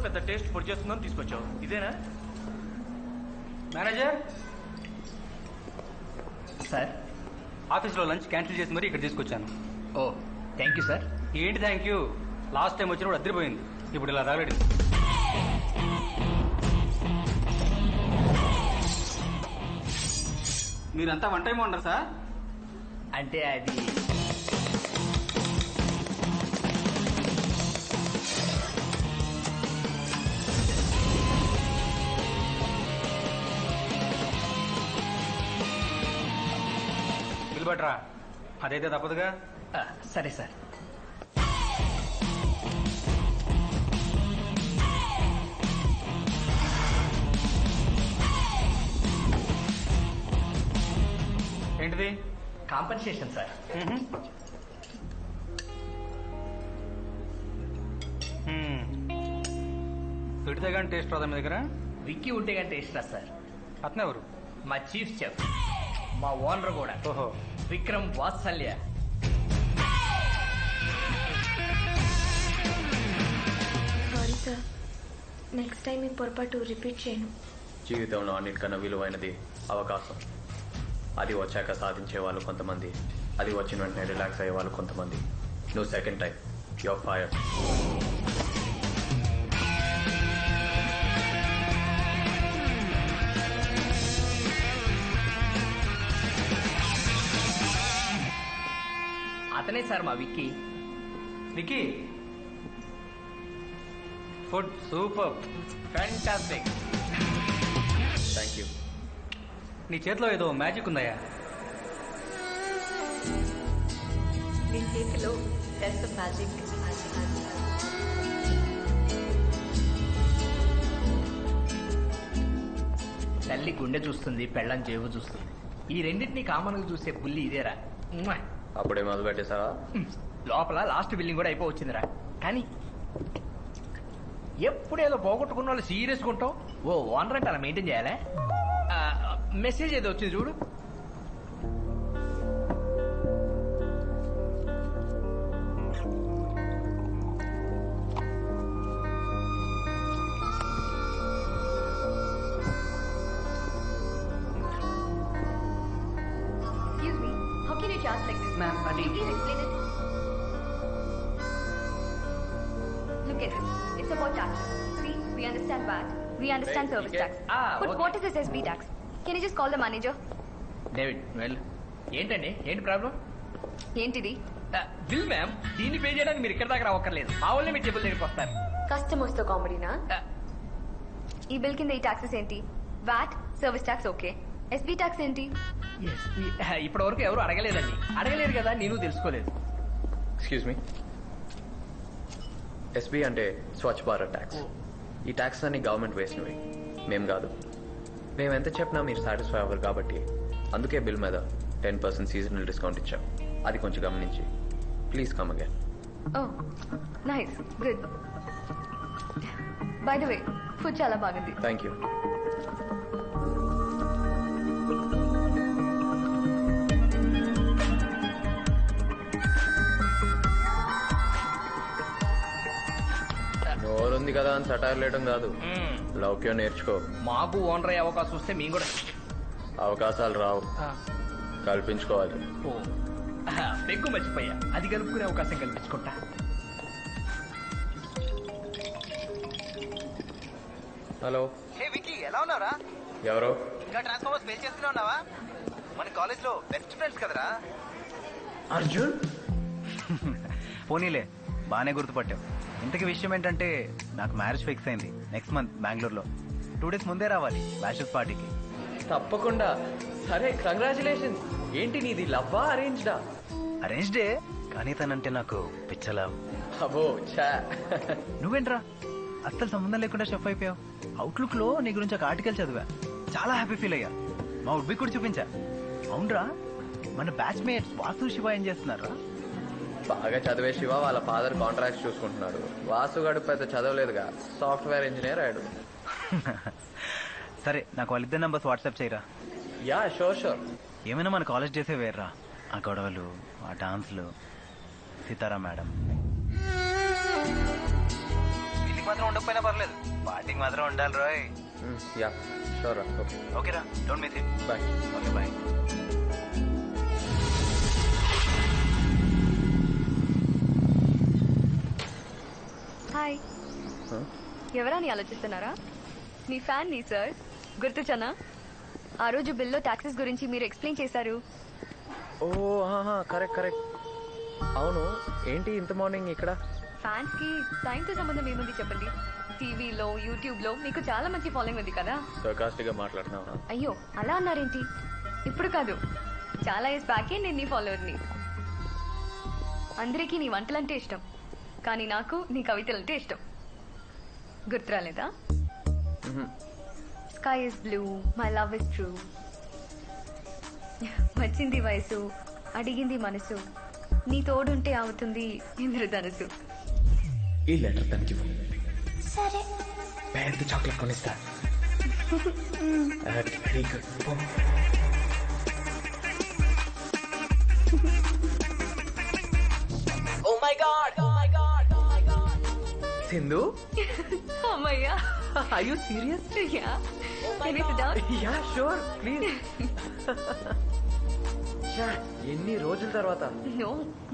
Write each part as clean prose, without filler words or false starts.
పెద్ద టేస్ట్ పొడి చేస్తుందని తీసుకొచ్చావు, ఇదేనా? మేనేజర్ సార్, ఆఫీస్లో లంచ్ క్యాన్సిల్ చేసి మరీ ఇక్కడ తీసుకొచ్చాను. ఓ థ్యాంక్ యూ సార్. ఏంటి థ్యాంక్ యూ? లాస్ట్ టైం వచ్చినప్పుడు అద్దరిపోయింది, ఇప్పుడు ఇలా రాగలేదు. మీరంతా వన్ టైం ఉండరు సార్? అంటే అది బట్రా, అదైతే తప్పదుగా. సరే సార్. ఏంటిది? Compensation sir. పెడితే కానీ టేస్ట్ రాదా మీ దగ్గర? విక్కీ ఉంటే కానీ టేస్ట్ రా సార్. అతను ఎవరు? మా చీఫ్ చెఫ్, మా ఓనర్ కూడా. ఓహో, విక్రమ్ వాత్సల్య. సారీ సార్, నెక్స్ట్ టైం ఈ పొరపాటు రిపీట్ చేయను. జీవితంలో అన్నిటికన్నా విలువైనది అవకాశం. అది వచ్చాక సాధించే వాళ్ళు కొంతమంది, అది వచ్చిన వెంటనే రిలాక్స్ అయ్యే వాళ్ళు కొంతమంది. నువ్వు సెకండ్ టైం, యువర్ ఫైర్. అతనే సార్ మా Vicky. Vicky, food super, fantastic. Thank you. నీ చేతిలో ఏదో మ్యాజిక్ ఉందయ్యా. నీ చేతిలో ఎంత మ్యాజిక్. తల్లి గుండె చూస్తుంది, పెళ్ళం జేబు చూస్తుంది. ఈ రెండింటినీ కామన్గా చూసే పుల్లి ఇదేరా. అప్పుడే మొదలు పెట్టేశారా? లోపల లాస్ట్ బిల్లింగ్ కూడా అయిపోవచ్చిందిరా. కానీ ఎప్పుడేదో పోగొట్టుకున్న వాళ్ళు సీరియస్గా ఉంటావు. ఓ ఓనర్ అంటే అలా మెయింటైన్ చేయాలా? మెసేజ్ ఏదో వచ్చింది చూడు. Excuse me, how can you charge like this? Ma'am, Can you please explain it? Look at this. It's about taxes. See, we understand VAT. We understand Right, service okay. tax. But okay. what is this SB tax? Can you just call the manager? David well, ఏంటండి, ఏంటి problem? ఏంటిది? Bill ma'am, దీన్ని pay చేయడానికి మీరు ఇక్కడ దాకా రావక్కర్లేదు. మా వాళ్ళే మీ టేబుల్ దగ్గరికి వస్తారు. కస్టమర్స్ తో కామెడీనా? ఈ బిల్ కింద ఈ టాక్సెస్ ఏంటి? VAT, service tax okay. SB tax ఏంటి? ఇప్పటి వరకు ఎవరు అడగలేదండి. అడగలేదు కదా, నేను తెలుసుకోలేదు. Excuse me. ఎస్బీ అంటే స్వచ్ఛ భారత్ ట్యాక్స్. ఈ ట్యాక్స్ అన్ని గవర్నమెంట్ వేసినవి, మేం కాదు. మేము ఎంత చెప్పినా మీరు సాటిస్ఫై అవ్వరు కాబట్టి అందుకే బిల్ మీద 10% సీజనల్ డిస్కౌంట్ ఇచ్చాం. అది కొంచెం గమనించి please come again. Oh nice, good. By the way, food చాలా బాగుంది. Thank you. నోరుంది కదా అని సటార్ లేయడం కాదు, లౌక్యం నేర్చుకో. మాకు ఓనర్ అయ్యే అవకాశం వస్తే మేము కూడా అవకాశాలు రావు, కల్పించుకోవాలి. ఓ పెగ్గు మర్చిపోయా, అది కలుపుకునే అవకాశం కల్పించుకుంటా. హలో. హే విక్కీ, ఎలా ఉన్నారా? ఎవరో? ఇంకా ట్రాన్స్ఫార్మర్స్ మెయిల్ చేస్తూనే ఉన్నావా? మన కాలేజ్ లో బెస్ట్ ఫ్రెండ్స్ కదరా. అర్జున్. పోనీలే, బాగానే గుర్తుపట్టావు. ఇంతకీ విషయం ఏంటంటే నాకు మ్యారేజ్ ఫిక్స్ అయింది నెక్స్ట్ మంత్ బెంగళూరులో. 2 days ముందే రావాలి బ్యాషెస్ పార్టీకి. తప్పకుండా. సరే, కంగ్రాచులేషన్స్. ఏంటి నీది లవ్వా అరేంజ్డా? అరేంజ్డే, కానీ తనంటే నాకు పిచ్చలా. అబో చా. నువ్వేంట్రా అస్సలు సంబంధం లేకుండా షెఫ్ అయిపోయావు. అవుట్లుక్ లో నీ గురించి ఒక ఆర్టికల్ చదివా, చాలా హ్యాపీ ఫీల్ అయ్యా. మా ఉడ్బి కూడా చూపించా. అవునరా, మన బ్యాచ్ మేట్స్ వాసు శివ ఏం చేస్తున్నారా? బాగా చదివే శివ వాళ్ళ ఫాదర్ కాంట్రాక్ట్స్ చూసుకుంటున్నాడు. వాసుగాడు పెద్ద చదవలేదుగా, సాఫ్ట్వేర్ ఇంజనీర్ అయ్యాడు. సరే, నాకు వాళ్ళిద్దరు నంబర్స్ వాట్సాప్ చేయరా. Yeah sure sure. ఏమైనా మన కాలేజ్ డేసే వేర్రా, ఆ గొడవలు, ఆ డాన్స్లు. సీతారా మేడం. మాత్రం ఉండకపోయినా పర్లేదు పార్టీకి మాత్రం ఉండాలి రోయ్. యా షూర్ రా. ఓకే ఓకేరా, don't miss it. Bye. Okay bye. Hi, ఎవరా అని ఆలోచిస్తున్నారా? మీ ఫ్యాన్ ని సార్, గుర్తుచనా? ఆ రోజు బిల్లో టాక్సెస్ గురించి మీరు ఎక్స్ప్లెయిన్ చేశారు. Oh correct correct. అవును, ఏంటి ఇంత మార్నింగ్ ఇక్కడ? ఫ్యాన్స్ కి టైంతో సంబంధం ఏముంది చెప్పండి? టీవీలో, యూట్యూబ్ లో మీకు చాలా మంచి ఫాలోయింగ్ ఉంది కదా. సర్కాస్టిక్ గా మాట్లాడుతున్నావా? అయ్యో అలా అన్నారేంటి? ఇప్పుడు కాదు, చాలా ఇయర్స్ బ్యాకే నేను నీ ఫాలోవర్ని. అందరికీ నీ వంటలంటే ఇష్టం, కానీ నాకు నీ కవితలంటే ఇష్టం. గుర్తురాలేదా? Sky is blue, my love is true, వచ్చింది వయసు, అడిగింది మనసు, నీ తోడుంటే అవుతుంది ఇంద్రధనుసు. ఈ లెటర్ తనకి సరే. పెద్ద చాక్లెట్ కొనిస్తా. Very good. సింధు, అమ్మయ్యా, are you serious? yeah. Can we sit down? Yeah, sure, please. ఎన్ని రోజుల తర్వాత? No,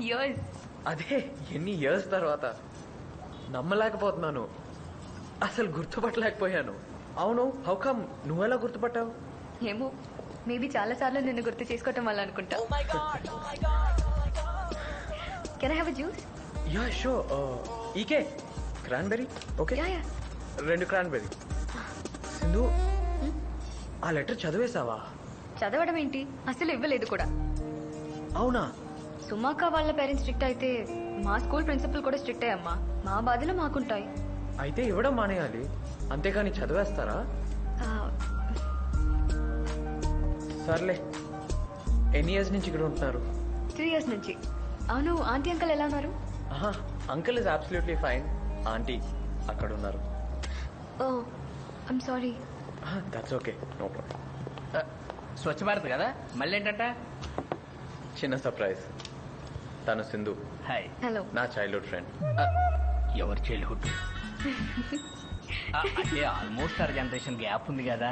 years. అదే ఎన్ని ఇయర్స్ తర్వాత. నమ్మలేకపోతున్నాను, అసలు గుర్తుపట్టలేకపోయాను. అవును, హౌ కమ్ నువ్వెలా గుర్తుపట్టావు? ఏమో, మేబీ చాలా సార్లు నిన్ను గుర్తు చేసుకోవటం వల్ల అనుకుంటా. Can I have a juice? Yeah sure. ఈకే cranberry. Okay, yeah yeah. 2 cranberry. Sindhu, ఆ లెటర్ చదివేశావా? చదవడం ఏంటి, అసలు ఇవ్వలేదు కూడా. అవునా? సుమాక వాళ్ళ పేరెంట్స్ స్ట్రిక్ట్ అయితే మా స్కూల్ ప్రిన్సిపల్ కూడా స్ట్రిక్ట్ అమ్మా. మా బాధలు మాకుంటాయి. అయితే ఇవ్వడం మానేయాలి, అంతేకాని చదివేస్తారా? ఆ, సర్లే. ఎన్ని ఇయర్స్ నుంచి ఇక్కడ ఉంటున్నారు? 3 years నుంచి. అవును, ఆంటీ అంకల్ ఎలా ఉన్నారు? Uncle is absolutely fine. Aunty అక్కడ ఉన్నారు. Oh, I'm sorry. That's okay, no problem. Swachh Bharat కదా, మళ్ళీ ఏంటంట? చిన్న సర్ప్రైజ్. తను సింధు, హాయ్. హలో. నా చైల్డ్హుడ్ ఫ్రెండ్. ఎవరి చైల్డ్హుడ్? అంటే ఆల్మోస్ట్ 6 జనరేషన్ గ్యాప్ ఉంది కదా.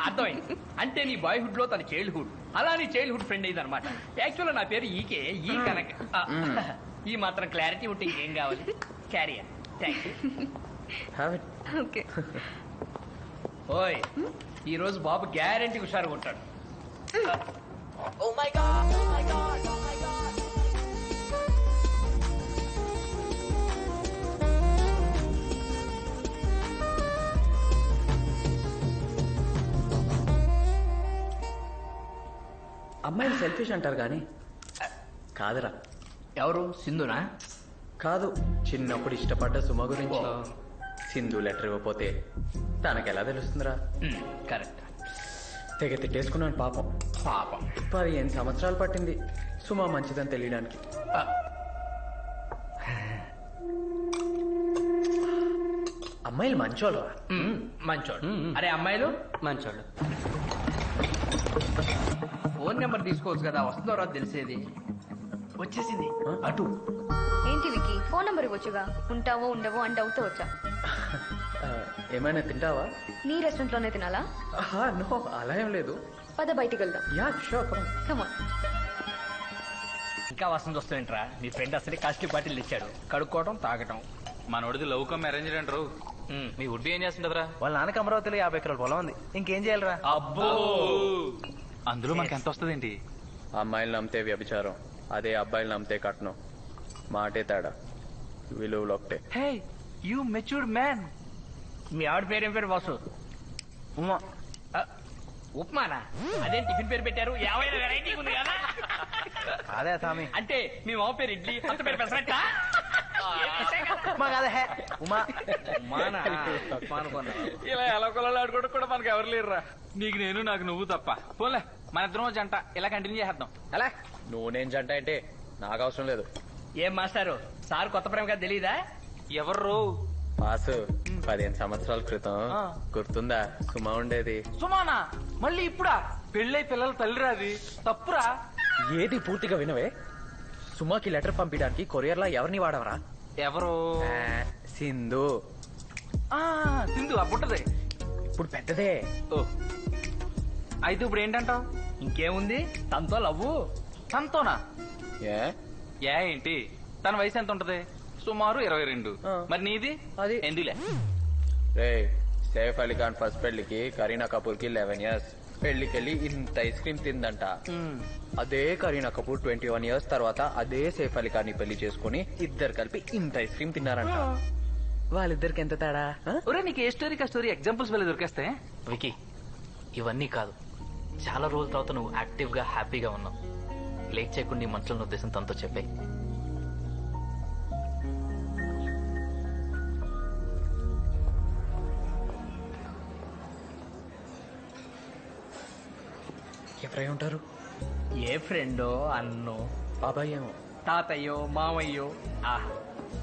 అర్థమైంది. అంటే నీ బాయ్హుడ్ లో తన చైల్డ్హుడ్, అలా నీ చైల్డ్హుడ్ ఫ్రెండ్ అయింది అనమాట. యాక్చువల్ నా పేరు ఈకే, ఈ కనుక ఈ మాత్రం క్లారిటీ ఉంటే ఇంకేం కావాలి. Carrier. Thank you. Have it. Okay. ఓయ్, ఈ రోజు బాబు గ్యారెంటీ హుషారుగా ఉంటాడు. అమ్మాయిలు సెల్ఫిష్ అంటారు కానీ కాదురా. ఎవరు? సింధునా? కాదు, చిన్నప్పుడు ఇష్టపడ్డ సుమ గురించి. సింధు లెటర్ ఇవ్వకపోతే తనకెలా తెలుస్తుందిరా? కరెక్ట్. తెగ తిట్టేసుకున్నాను పాపం. పాపం. 15 సంవత్సరాలు పట్టింది సుమ మంచిదని తెలియడానికి. అమ్మాయిలు మంచోళ్ళు. మంచోడు. అరే అమ్మాయిలు మంచోళ్ళు. ఫోన్ నెంబర్ తీసుకోవచ్చు కదా, వస్తుందో రాదో తెలిసేది. వచ్చేసింది అటు. ఏంటి వికీ, ఫోన్ నెంబర్ ఇవ్వచ్చుగా. ఉంటావో ఉండవో అని డౌట్ వచ్చా. ఏమైనా తింటావా? నీ రెస్టారెంట్ లోనే తినాలా? నో, అలా ఏం లేదు. పద బయటికి వెళ్దాం. Yeah sure, come on. ఇంకా వస్తుంది వస్తుంటరా, మీ ఫ్రెండ్ అసలే కాస్ట్లీ బాటిల్ తెచ్చాడు. కడుక్కోవడం, తాగటం. మనోడిది లవ్ కమ్ అరేంజ్ అంటారు. మీ వుడ్ ఏం చేస్తుంటదిరా? వాళ్ళ నాన్నకి అమరావతిలో 50 ఎకరాల పొలం ఉంది, ఇంకేం చేయాలరా? అబ్బో, అందులో మనకి ఎంత వస్తుంది ఏంటి? అమ్మాయిలు నమ్మితే వ్యభిచారం, అదే అబ్బాయిలు నమ్మితే కట్నం. మాటే తేడా, విలువలు ఒకటే. Hey you matured man. మీ ఆవిడ పేరేం పేరు బాసు? ఉమా. ఉప్మానా? అదే టిఫిన్ పేరు పెట్టారు. 50 వెరైటీ ఉంది కదా. అదే స్వామి. అంటే మీ మామ పేరు ఇడ్లీ, అంత పేరు పెసరట్టా? ఉమా కాదే, హే ఉమా. ఉమానా? ఉప్మా అనుకున్నా. ఇలా ఎలా కొలాలు ఆడుకోవడం కూడా మనకు ఎవరు లేరురా. నీకు నేను, నాకు నువ్వు తప్ప. పోన్లే, మన ఇద్దరం జంట ఇలా కంటిన్యూ చేద్దాం. అలా నువ్వు నేను జంట అంటే నాకు అవసరం లేదు. ఏం మాస్టారు, సార్ కొత్త ప్రేమ కదా తెలీదా? ఎవరు? పాసు 15 సంవత్సరాల క్రితం గుర్తుందా సుమ ఉండేది? సుమానా? మళ్ళీ ఇప్పుడా? పెళ్ళై పిల్లల తల్లిరాది, తప్పురా. ఏది పూర్తిగా వినవే. సుమకి లెటర్ పంపించడానికి కొరియర్లా ఎవరిని వాడవరా? ఎవరు? సింధు. సింధు అప్పుంటది. ఇప్పుడు పెద్దదే. ఓ అయితే ఇప్పుడు ఏంటంటావు? ఇంకేముంది, తనతో లవ్వు. తనతోనా? ఏ ఏ ఏంటి? తన వయసు ఎంత ఉంటది? సుమారు 22. ఆ. మరి నీది? అది. ఎందులే. రే సైఫ్ అలీ ఖాన్ ఫస్ట్ పెళ్లికి కరీనా కపూర్ కి 11 years. పెళ్లికెళ్ళి ఇంత ఐస్ క్రీమ్ తిందంట. అదే కరీనా కపూర్ 21 years తర్వాత అదే సైఫ్ అలీ ఖాన్ ని పెళ్లి చేసుకుని ఇద్దరు కలిపి ఇంత ఐస్ క్రీమ్ తిన్నారంట. వాళ్ళిద్దరికి ఎంత తేడా? ఒరే నీకు ఏ స్టోరీకి ఆ స్టోరీ ఎగ్జాంపుల్స్ వెళ్ళి దొరికేస్తే. వికీ, ఇవన్నీ కాదు, చాలా రోజుల తర్వాత నువ్వు యాక్టివ్ గా హ్యాపీగా ఉన్నావు. లేట్ చేయకుండా నీ మనసులో ఉద్దేశం తనతో చెప్పే. ఎవరై ఉంటారు? ఏ ఫ్రెండో, అన్నో, బాబాయ్ ఏమో. తాతయ్యో, మామయ్యో. ఆహా,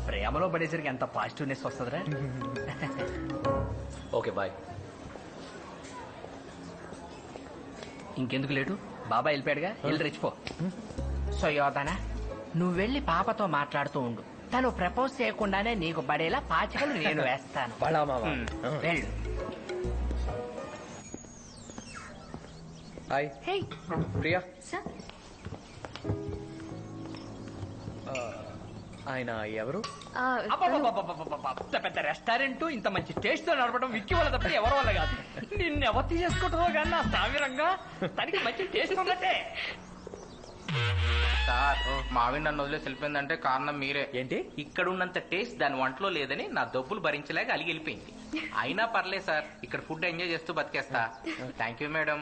ప్రేమలో పడేసరికి ఎంత పాజిటివ్నెస్ వస్తుందిరా. Okay bye. ఇంకెందుకు లేటు, బాబా వెళ్ళిపోయాడుగా, వెళ్ళి రెచ్చిపో. సుయోధన, నువ్వు వెళ్ళి పాపతో మాట్లాడుతూ ఉండు. తను ప్రపోజ్ చేయకుండానే నీకు పడేలా పాచికలు నేను వేస్తాను. బడా మావా. వెళ్ళు. Hi hey Priya. సార్, ఆయన ఎవరు? అబ్బబ్బబ్బబ్బబ్బబ్బ, అంత పెద్ద రెస్టారెంట్ ఇంత మంచి టేస్ట్ తో నడపడం విక్కి వల్ల తప్ప ఎవరి వల్ల కాదు. నిన్ను ఎవరు చేసుకుంటుందో కానీ నా సామిరంగా తనకి మంచి టేస్ట్ ఉన్నట్టే. సార్ మావిన్ నన్ను వదిలేసి వెళ్ళిపోయిందంటే కారణం మీరే. ఏంటి? ఇక్కడ ఉన్నంత టేస్ట్ దాని వంటలో లేదని నా డబ్బులు భరించలేక అలిగి వెళ్ళిపోయింది. అయినా పర్లేదు సార్, ఇక్కడ ఫుడ్ ఎంజాయ్ చేస్తూ బతికేస్తా. Thank you madam.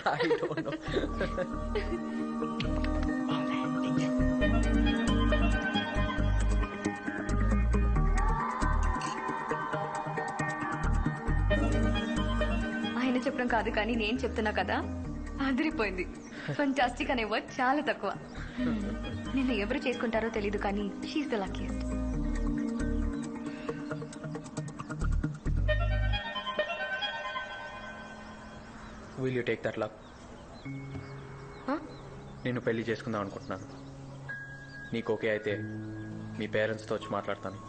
I don't know. ఆయన చెప్పడం కాదు కానీ నేను చెప్తున్నా కదా, అదిరిపోయింది. ఫంటాస్టిక్ అనే వర్డ్ చాలా తక్కువ. నిన్ను ఎవరు చేసుకుంటారో తెలీదు కానీ she's the luckiest. Will you take that luck? నేను పెళ్లి చేసుకుందాం అనుకుంటున్నాను. నీకు ఓకే అయితే మీ పేరెంట్స్తో వచ్చి మాట్లాడతాను.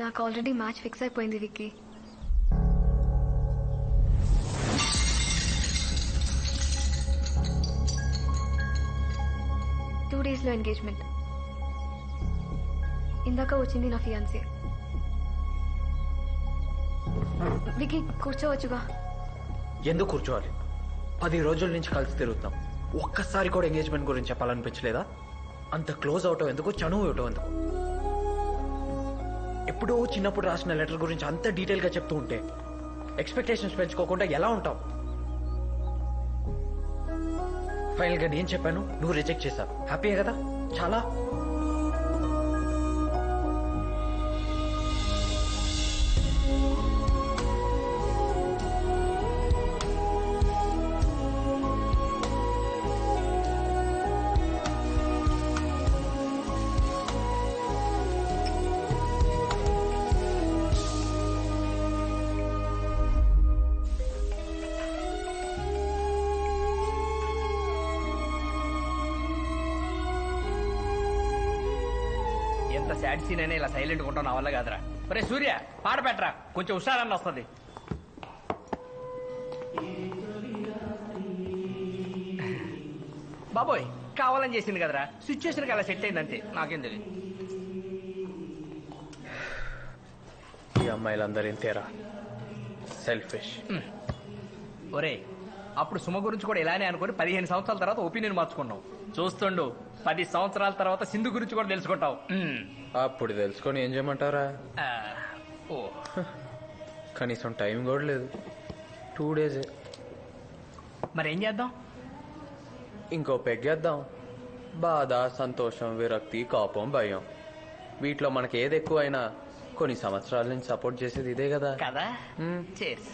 నాకు ఆల్రెడీ మ్యాచ్ ఫిక్స్ అయిపోయింది విక్కీ. టూ డేస్లో ఎంగేజ్మెంట్. ఇందాక వచ్చింది నా ఫియాన్సీ. విక్కీ కూర్చోవచ్చుగా. ఎందుకు కూర్చోవాలి? 10 రోజుల నుంచి కలిసి తిరుగుతాం. ఒక్కసారి కూడా ఎంగేజ్మెంట్ గురించి చెప్పాలనిపించలేదా? అంత క్లోజ్ అవటం ఎందుకు, చనువు ఇవ్వటం ఎందుకు? ఎప్పుడో చిన్నప్పుడు రాసిన లెటర్ గురించి అంత డీటెయిల్ గా చెప్తూ ఉంటే ఎక్స్పెక్టేషన్స్ పెంచుకోకుండా ఎలా ఉంటావు? ఫైనల్ గా నేను చెప్పాను, నువ్వు రిజెక్ట్ చేశావు. హ్యాపీయే కదా? చాలా. ఎంత సాడ్ సీన్ అయినా ఇలా సైలెంట్ ఉంటావు నా వల్ల కాదురా. ఒరే సూర్య, పాట పెట్టరా, కొంచెం హుషారన్న వస్తుంది. బాబోయ్, కావాలని చేసింది కదరా, సిచ్యువేషన్ అలా సెట్ అయింది అంతే, నాకేం తెలియదు. ఈ అమ్మాయిలందరూ ఇంతేరా, సెల్ఫిష్. ఒరే, అప్పుడు సుమ గురించి కూడా ఇలానే అనుకుని 15 సంవత్సరాల తర్వాత ఒపీనియన్ మార్చుకున్నావు. చూస్తుండు, 10 సంవత్సరాల తర్వాత సింధు గురించి కూడా తెలుసుకుంటావు. అప్పుడు తెలుసుకొని ఏం చేయమంటారా? ఓ, కనీసం టైం కూడా లేదు. 2 days. మరేం చేద్దాం? ఇంకో పెగ్గేద్దాం. బాధ, సంతోషం, విరక్తి, కోపం, భయం, వీటిలో మనకి ఏది ఎక్కువైనా కొన్ని సంవత్సరాల నుంచి సపోర్ట్ చేసేది ఇదే కదా. కదా. చేర్స్.